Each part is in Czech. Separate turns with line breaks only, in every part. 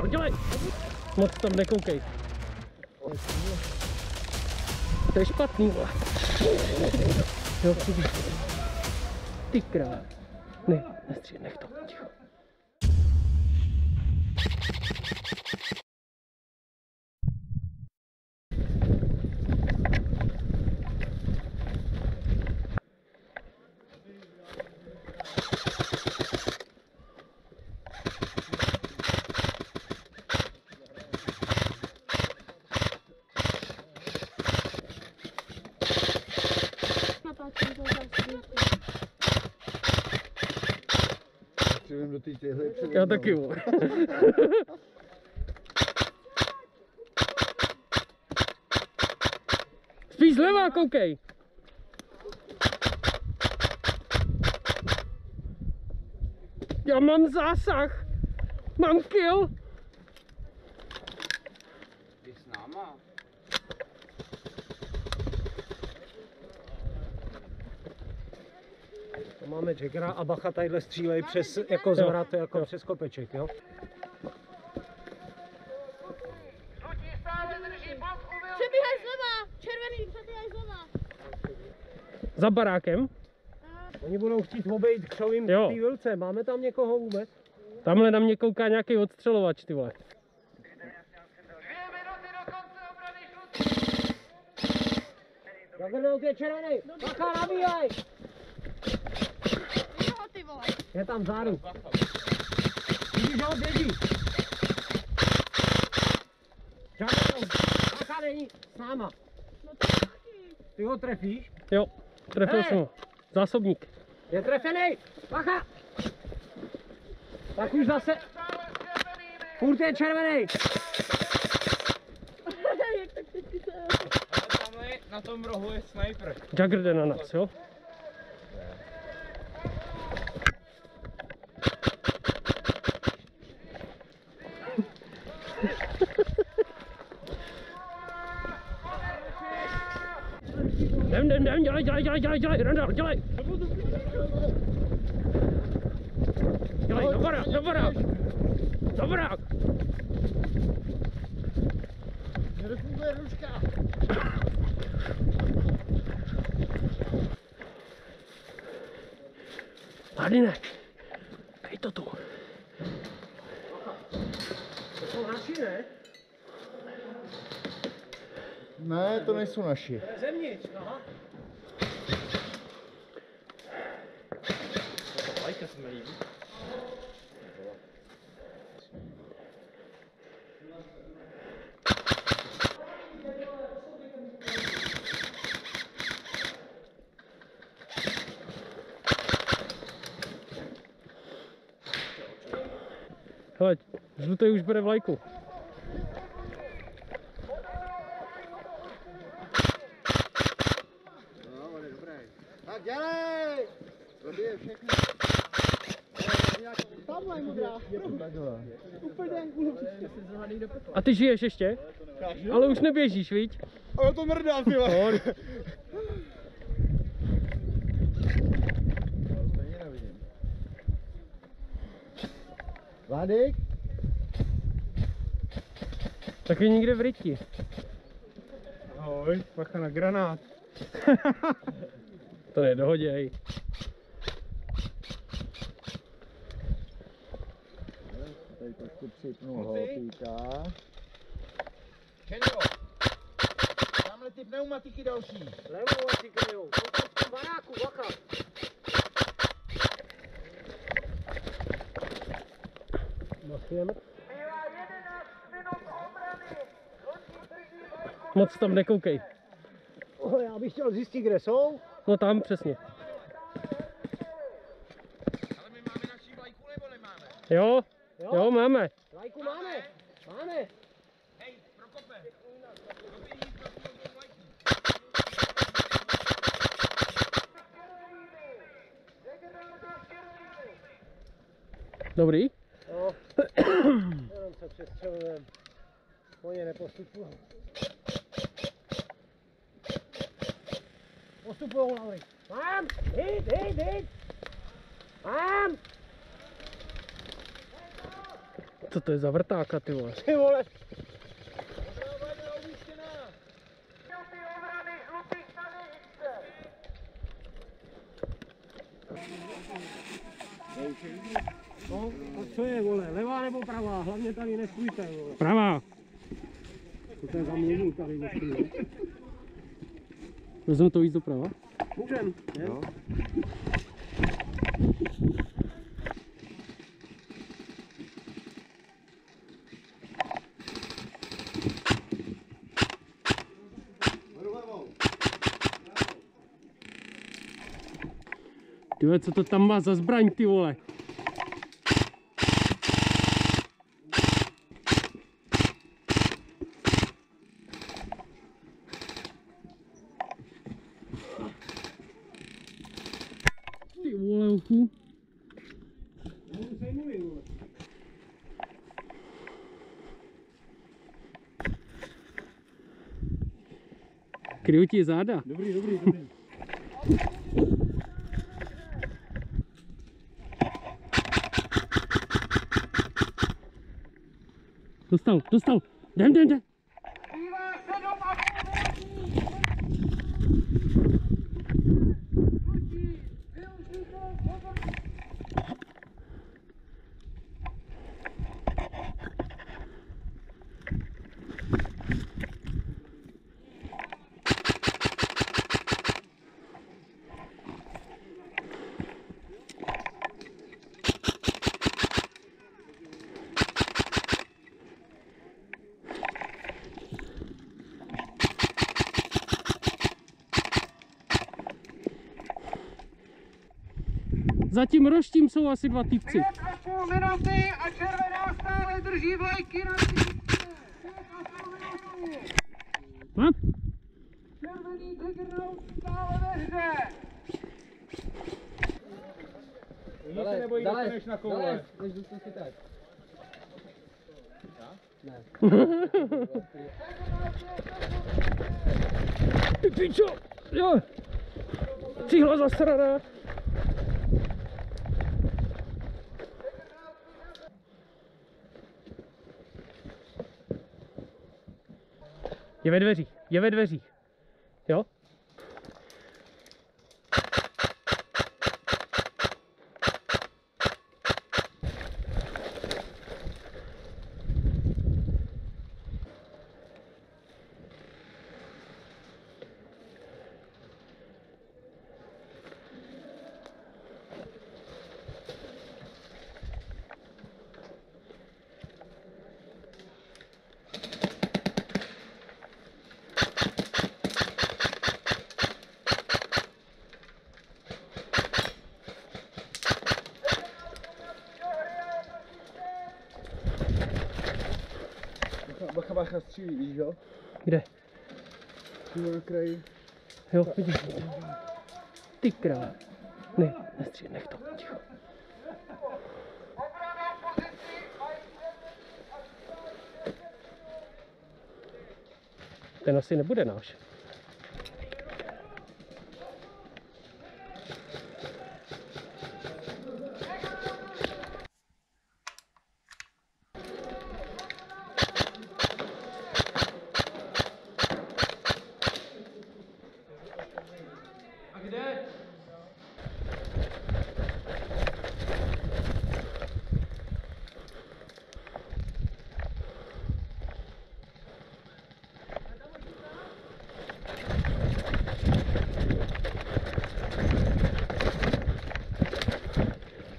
dělej. Moc tam nekoukej. To je špatný, vole. Jo, ty král. Ne, nestřílej, nech to, ticho.
Do té těhle
Já taky, vole. Spíš zleva, koukej. Já mám zásah. Mám kill.
Ty s náma.
Máme Jackera a bacha tadyhle střílej přes jako zvrat, jako přes kopeček, jo?
Přebíhaj zleva, červený, přebíhaj zleva.
Za barákem.
Oni budou chtít obejít křovým v té vilce, máme tam někoho vůbec?
Tamhle na mě kouká nějaký odstřelovač, ty vole.
2 minuty do konce obrany žlutý.
Jaggernaut je červený, bacha, nabíjaj!
Jo, ty vole.
Je tam záru. Vidíš ho, běží. Jaggernaut, bacha není s náma.
No to taky.
Ty ho trefíš?
Jo, trefil jsem ho. Zásobník.
Je trefený, bacha! Tak už zase. Furt je červený.
Jak tak teď se...
Ale tamhle na tom rohu je sniper.
Jagger jde na nás, jo? Jdem, dělej, Randall, dělej! Dělej, do barák!
Nefunguje ručka.
Hladine, dej to tu.
To jsou naši, ne?
Ne, to nejsou naši.
To je zevnitř, aha.
Lajka se mi líbí.
Hele, žlutý už bere vlajku.
No, dobré. Tak dělej! To je všechno.
Tamhle modrá. Úplně
A ty žiješ ještě? Ale už neběžíš, viď?
Ale to mrdá, ty vole. Vladek?
Taky někde v ryti.
Ahoj, bacha na granát.
To nedohoděj.
Tady trošku připnu holpíka.
Kenio!
Tamhle ty pneumatiky další.
levou asi kryjou. V tom baráku, bacha. Machujeme.
Bývá 11 minut obrany. Žlutí drží vlajku.
Moc tam nekoukej.
Já bych chtěl zjistit, kde jsou.
No tam přesně.
Ale my máme naší vlajku nebo nemáme?
Jo, jo, máme.
Vlajku máme. Máme.
Hej, Prokope! Doběhni pro tu vlajku.
Dobrý.
Jo. Jenom se přestřelujeme. Koně nepostupují. Postupujou, Lauri. Mám! Hit! Mám!
Co to je za vrtáka, ty vole?
Ty vole.
Ty obrany žlutých stanice.
No, a co je, vole? Levá nebo pravá? Hlavně tady nestůjte, vole.
Pravá.
To je za mluvu tady nestůjte.
Vezmu to víc doprava.
Můžem, jo?
Ty vole, co to tam má za zbraň, ty vole? Ty vole, ochu. Kryju ti záda.
Dobrý, dobrý, dobrý.
Dostal, dostal. Jdem, jdem, jdem.
Zbývá 7 a půl. Žlutí, využijte pozornost.
Za tím roštím jsou asi dva týpci.
5,5 minuty a červená stále drží vlajky na cílce. 5,5 minuty.
Mám?
Červený Juggernaut stále ve hře.
Oni se nebojí dostaneš na koule.
než dostanu si tak.
Ty pičo! Jo! Cihla zasraná! Je ve dveřích, je ve dveřích. Jo?
Bacha střílí, víš jo?
Kde?
Přímo na kraji.
Jo, vidím. Ty král. Ne, nestřílej, nech to, ticho.
Obranou pozici mají
Ten asi nebude náš.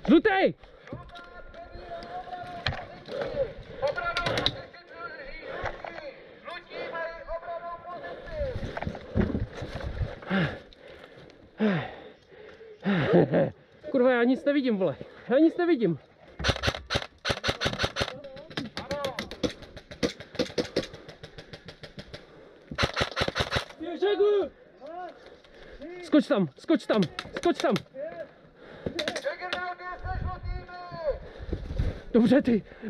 Žlutej!
obranou pozici drží žlutí. Žlutí mají obranou pozici.
Kurva, já nic nevidím, vole. Já nic nevidím. Skoč tam, skoč tam, skoč tam.
Juggernaut je se žlutými.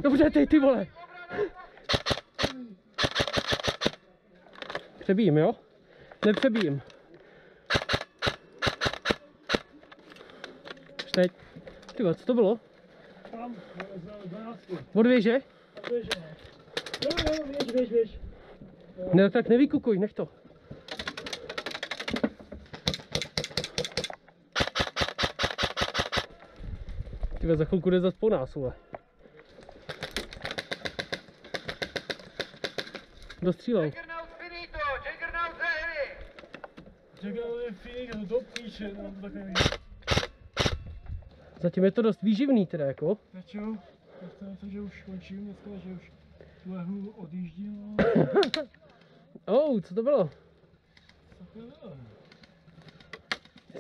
Dobře ty vole. Přebijím, jo? Nepřebijím. Už teď. Ty vole, co to bylo?
Tam, z 12.
Od věže?
Běž.
Ne, tak nevykukuj, nech to. Tyve, za chvilku jde zas po nás, vole. Dostřílel.
Juggernaut finito, Juggernaut ze hry.
Čekal je Finik, do píče, no takový.
Zatím je to dost výživný teda, jako.
Tak čo? Já to, že už končím dneska, že už tu lehnu odjíždím.
Co to bylo?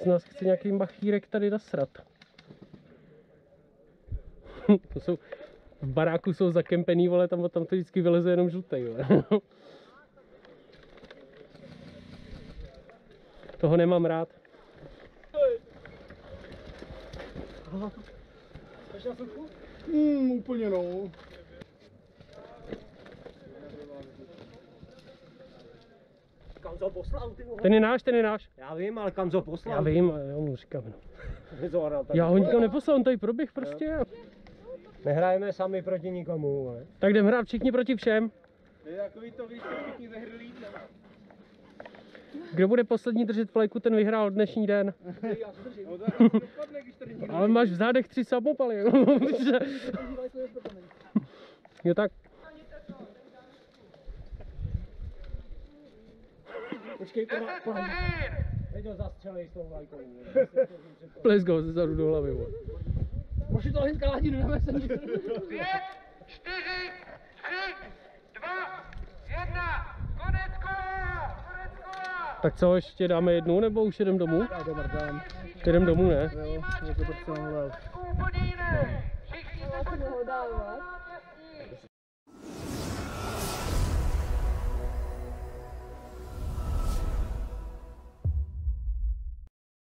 Z nás chce nějaký machírek tady nasrat. To jsou, v baráku jsou zakempený, vole, tam to vždycky vyleze jenom žlutej, vole. Toho nemám rád.
Úplně no.
Kam to poslal, ty vole?
Ten je náš, ten je náš.
Já vím, ale kam to poslal?
Já vím, ale já mu říkám. No.
Vyzoral tady.
Já ho nikam neposlal, on tady proběh prostě.
Nehrajeme sami proti nikomu, ale.
Tak jdem hrát všichni proti všem.
To je takový to, když všichni zehrlí.
Kdo bude poslední držet vlajku, ten vyhrál dnešní den.
No tak dopadne, když tady nikdo.
Ale máš v zádech 3 samopaly. Jo tak.
Počkej, teď ho zastřelej s tou vlajkou.
Ples go ze zadu do hlavy. Vole.
Můžu to hnedka hladit na mesení.
5, 4, 3, 2, 1. Konec kola! Konec kola!
Tak co, ještě dáme jednu, nebo už jedem domů? Jedem domů, ne?
Jo, je to úplně jiné. Všichni se